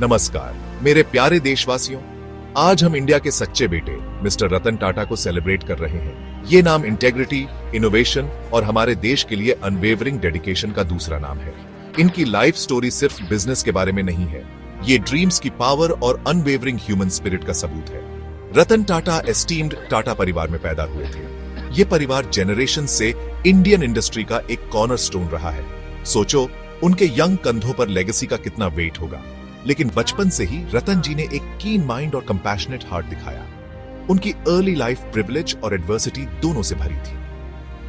नमस्कार मेरे प्यारे देशवासियों, आज हम इंडिया के सच्चे बेटे मिस्टर रतन टाटा को सेलिब्रेट कर रहे हैं। ये नाम इंटेग्रिटी, इनोवेशन और हमारे देश के लिए अनवेवरिंग डेडिकेशन का दूसरा नाम है। इनकी लाइफ स्टोरी सिर्फ बिजनेस के बारे में नहीं है, ये ड्रीम्स की पावर और अनवेवरिंग ह्यूमन स्पिरिट का सबूत है। रतन टाटा एस्टीम्ड टाटा परिवार में पैदा हुए थे। ये परिवार जेनरेशन से इंडियन इंडस्ट्री का एक कॉर्नरस्टोन रहा है। सोचो उनके यंग कंधों पर लेगेसी का कितना वेट होगा। लेकिन बचपन से ही रतन जी ने एक कीन माइंड और कंपैशनेट हार्ट दिखाया। उनकी अर्ली लाइफ प्रिविलेज और एडवर्सिटी दोनों से भरी थी।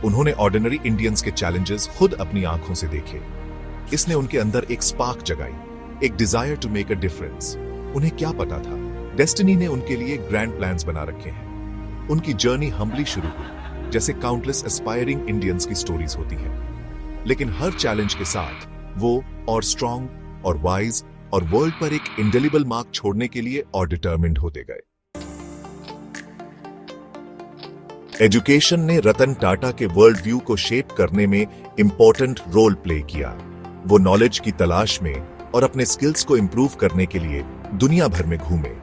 उन्होंने ऑर्डिनरी इंडियंस के चैलेंजेस खुद अपनी आंखों से देखे। इसने उनके अंदर एक स्पार्क जगाई, एक desire to make a difference. उन्हें क्या पता था, डेस्टिनी ने उनके लिए ग्रैंड प्लान्स बना रखे हैं। उनकी जर्नी हम्बली शुरू हुई, जैसे काउंटलेस एस्पायरिंग इंडियंस की स्टोरीज होती है। लेकिन हर चैलेंज के साथ वो और स्ट्रॉन्ग और वाइज और वर्ल्ड पर एक इंडेलिबल मार्क छोड़ने के लिए और डिटर्मिन्ड होते गए। एजुकेशन ने रतन टाटा के वर्ल्ड व्यू को शेप करने में इंपॉर्टेंट रोल प्ले किया। वो नॉलेज की तलाश में और अपने स्किल्स को इंप्रूव करने के लिए दुनिया भर में घूमे।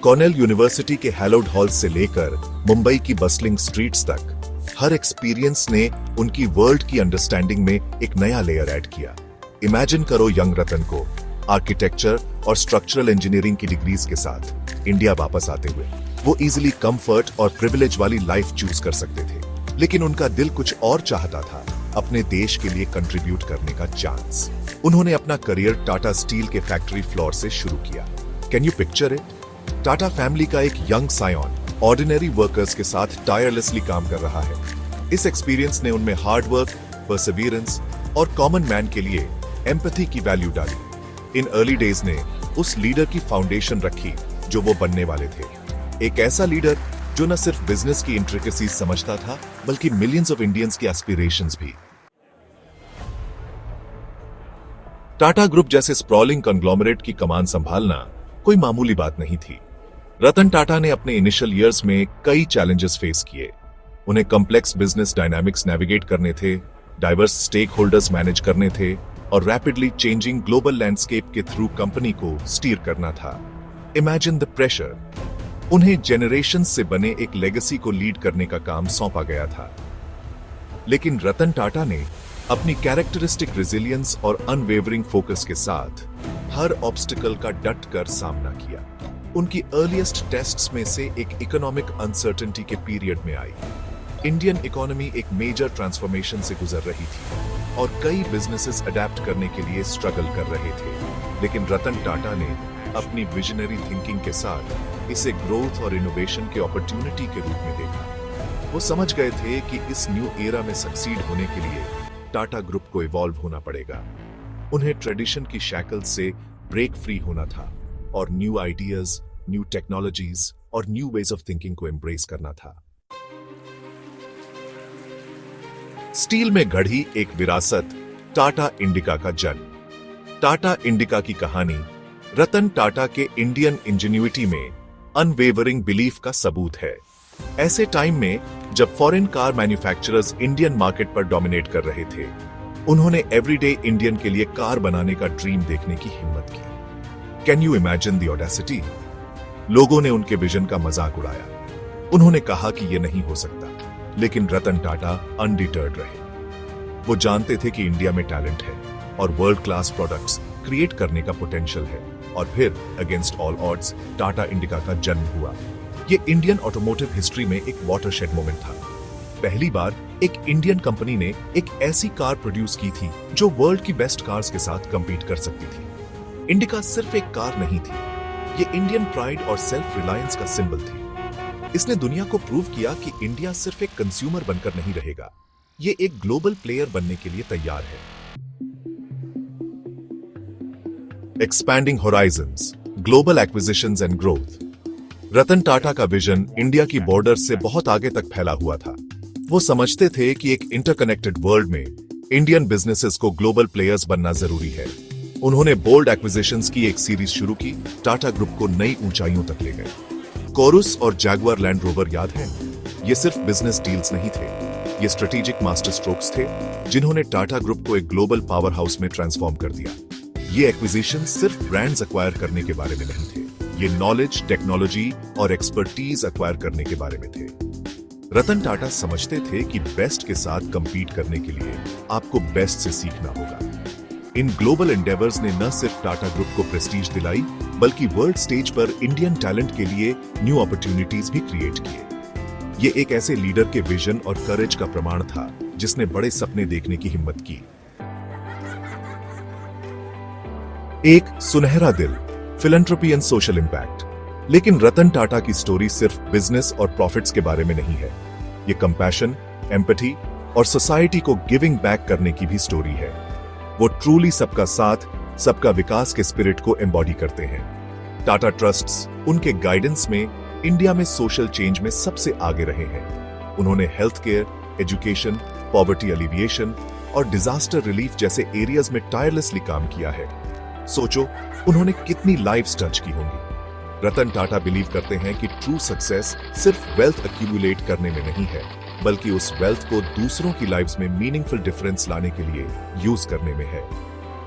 कॉर्नेल यूनिवर्सिटी के हैलोड हॉल्स से लेकर मुंबई की बस्लिंग स्ट्रीट्स तक हर एक्सपीरियंस ने उनकी वर्ल्ड की अंडरस्टैंडिंग में एक नया लेयर ऐड किया। इमेजिन करो यंग रतन को आर्किटेक्चर और स्ट्रक्चरल इंजीनियरिंग की डिग्रीज के साथ इंडिया वापस आते हुए। वो इजीली कंफर्ट और प्रिविलेज वाली लाइफ चूज कर सकते थे, लेकिन उनका दिल कुछ और चाहता था, अपने देश के लिए कंट्रीब्यूट करने का चांस। उन्होंने अपना करियर टाटा स्टील के फैक्ट्री फ्लोर से शुरू किया। Can you picture it? Tata family का एक यंग सायन ऑर्डिनरी वर्कर्स के साथ टायरलेसली काम कर रहा है। इस एक्सपीरियंस ने उनमें हार्ड वर्क, परसिवियरेंस और कॉमन मैन के लिए एम्पैथी की वैल्यू डाली। इन अर्ली डेज ने उस लीडर की फाउंडेशन रखी जो वो बनने वाले थे। एक ऐसा लीडर जो न सिर्फ बिजनेस की इंट्रिकेसीज समझता था, बल्कि मिलियंस ऑफ इंडियंस की एस्पिरेशंस भी। टाटा ग्रुप जैसे स्प्रॉलिंग कंग्लोमरेट की कमान संभालना कोई मामूली बात नहीं थी। रतन टाटा ने अपने इनिशियल ईयर्स में कई चैलेंजेस फेस किए। उन्हें कॉम्प्लेक्स बिजनेस डायनामिक्स नेविगेट करने थे, डाइवर्स स्टेक होल्डर्स मैनेज करने थे और रैपिडली चेंजिंग ग्लोबल लैंडस्केप के थ्रू कंपनी को स्टीयर करना था। Imagine the pressure. उन्हें जेनरेशन से बने एक लेगेसी को लीड करने का काम सौंपा गया था। लेकिन रतन टाटा ने अपनी कैरेक्टरिस्टिक रेजिलियंस और अनवेवरिंग फोकस के साथ हर ऑब्स्टिकल का डट कर सामना किया। उनकी अर्लीस्ट टेस्ट्स में से एक इकोनॉमिक अनसर्टेनिटी के पीरियड में आई। इंडियन इकोनॉमी एक मेजर ट्रांसफॉर्मेशन से गुजर रही थी और कई बिजनेसेस अडेप्ट करने के लिए स्ट्रगल कर रहे थे। लेकिन रतन टाटा ने अपनी विजनरी थिंकिंग के साथ इसे ग्रोथ और इनोवेशन के अपॉर्चुनिटी के रूप में देखा। वो समझ गए थे कि इस न्यू एरा में सक्सीड होने के लिए टाटा ग्रुप को इवॉल्व होना पड़ेगा। उन्हें ट्रेडिशन की शैकल से ब्रेक फ्री होना था और न्यू आइडियाज, न्यू टेक्नोलॉजीज और न्यू वेज ऑफ थिंकिंग को एम्ब्रेस करना था। स्टील में गढ़ी एक विरासत, टाटा इंडिका का जन्म। टाटा इंडिका की कहानी रतन टाटा के इंडियन इंजेन्युइटी में अनवेवरिंग बिलीफ का सबूत है। ऐसे टाइम में जब foreign car manufacturers Indian market पर डोमिनेट कर रहे थे, उन्होंने एवरीडे इंडियन के लिए कार बनाने का ड्रीम देखने की हिम्मत की। Can you imagine the audacity? लोगों ने उनके विजन का मजाक उड़ाया। उन्होंने कहा कि यह नहीं हो सकता, लेकिन रतन टाटा अनडिटर्ड रहे। वो जानते थे कि इंडिया में टैलेंट है और वर्ल्ड क्लास प्रोडक्ट्स क्रिएट करने का पोटेंशियल है। और फिर against all odds Tata indica का जन्म हुआ। ये इंडियन ऑटोमोटिव हिस्ट्री में एक वाटरशेड मोमेंट था। पहली बार एक इंडियन कंपनी ने एक ऐसी कार प्रोड्यूस की थी जो वर्ल्ड की बेस्ट कार्स के साथ कंपीट कर सकती थी। इंडिका सिर्फ एक कार नहीं थी, ये इंडियन प्राइड और सेल्फ रिलायंस का सिंबल थी। इसने दुनिया को प्रूव किया कि इंडिया सिर्फ एक कंज्यूमर बनकर नहीं रहेगा, ये एक ग्लोबल प्लेयर बनने के लिए तैयार है। Expanding horizons, global acquisitions and growth. Ratan Tata का विजन इंडिया की बॉर्डर से बहुत आगे तक फैला हुआ था। वो समझते थे कि एक इंटरकनेक्टेड वर्ल्ड में इंडियन बिजनेसेस को ग्लोबल प्लेयर्स बनना जरूरी है। उन्होंने बोल्ड एक्विजिशंस की एक सीरीज शुरू की, टाटा ग्रुप को नई ऊंचाइयों तक ले गए। कोरुस और जैगुआर लैंड रोवर याद है? ये सिर्फ बिजनेस डील्स नहीं थे, ये स्ट्रेटेजिक मास्टर स्ट्रोक्स थे जिन्होंने टाटा ग्रुप को एक ग्लोबल पावर हाउस में ट्रांसफॉर्म कर दिया। ये एक्विजिशन सिर्फ ब्रांड्स एक्वायर करने के बारे में नहीं थे, ये नॉलेज, टेक्नोलॉजी और एक्सपर्टीज एक्वायर करने के बारे में थे। रतन टाटा समझते थे कि बेस्ट के साथ कंपीट करने के लिए आपको बेस्ट से सीखना होगा। इन ग्लोबल एंडेवर्स ने न सिर्फ टाटा ग्रुप को प्रेस्टीज दिलाई, बल्कि वर्ल्ड स्टेज पर इंडियन टैलेंट के लिए न्यू अपॉर्चुनिटीज भी क्रिएट किए। ये एक ऐसे लीडर के विजन और करेज का प्रमाण था जिसने बड़े सपने देखने की हिम्मत की। एक सुनहरा दिल, फिलैंथ्रोपी एंड सोशल इंपैक्ट। लेकिन रतन टाटा की स्टोरी सिर्फ बिजनेस और प्रॉफिट्स के बारे में नहीं है। ये कंपैशन, एम्पैथी और सोसाइटी को गिविंग बैक करने की भी स्टोरी है। वो ट्रूली सबका साथ, सबका विकास के स्पिरिट को एम्बॉडी करते हैं। टाटा ट्रस्ट्स उनके गाइडेंस में इंडिया में सोशल चेंज में सबसे आगे रहे हैं। उन्होंने health care, education, poverty alleviation और डिजास्टर रिलीफ जैसे एरियाज में टायरलेसली काम किया है। सोचो, उन्होंने कितनी लाइव्स टच की होंगी। रतन टाटा बिलीव करते हैं कि ट्रू सक्सेस सिर्फ वेल्थ एक्यूमुलेट करने में नहीं है, बल्कि उस वेल्थ को दूसरों की लाइव्स में मीनिंगफुल डिफरेंस लाने के लिए यूज करने में है।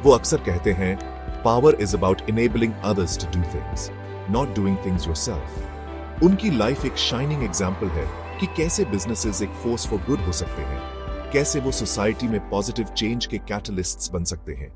वो अक्सर कहते हैं, power is about enabling others to do things, not doing things yourself. उनकी लाइफ एक शाइनिंग एग्जाम्पल है कि कैसे बिजनेसेस एक फोर्स फॉर गुड हो सकते हैं, कैसे वो सोसाइटी में पॉजिटिव चेंज के कैटलिस्ट्स बन सकते हैं।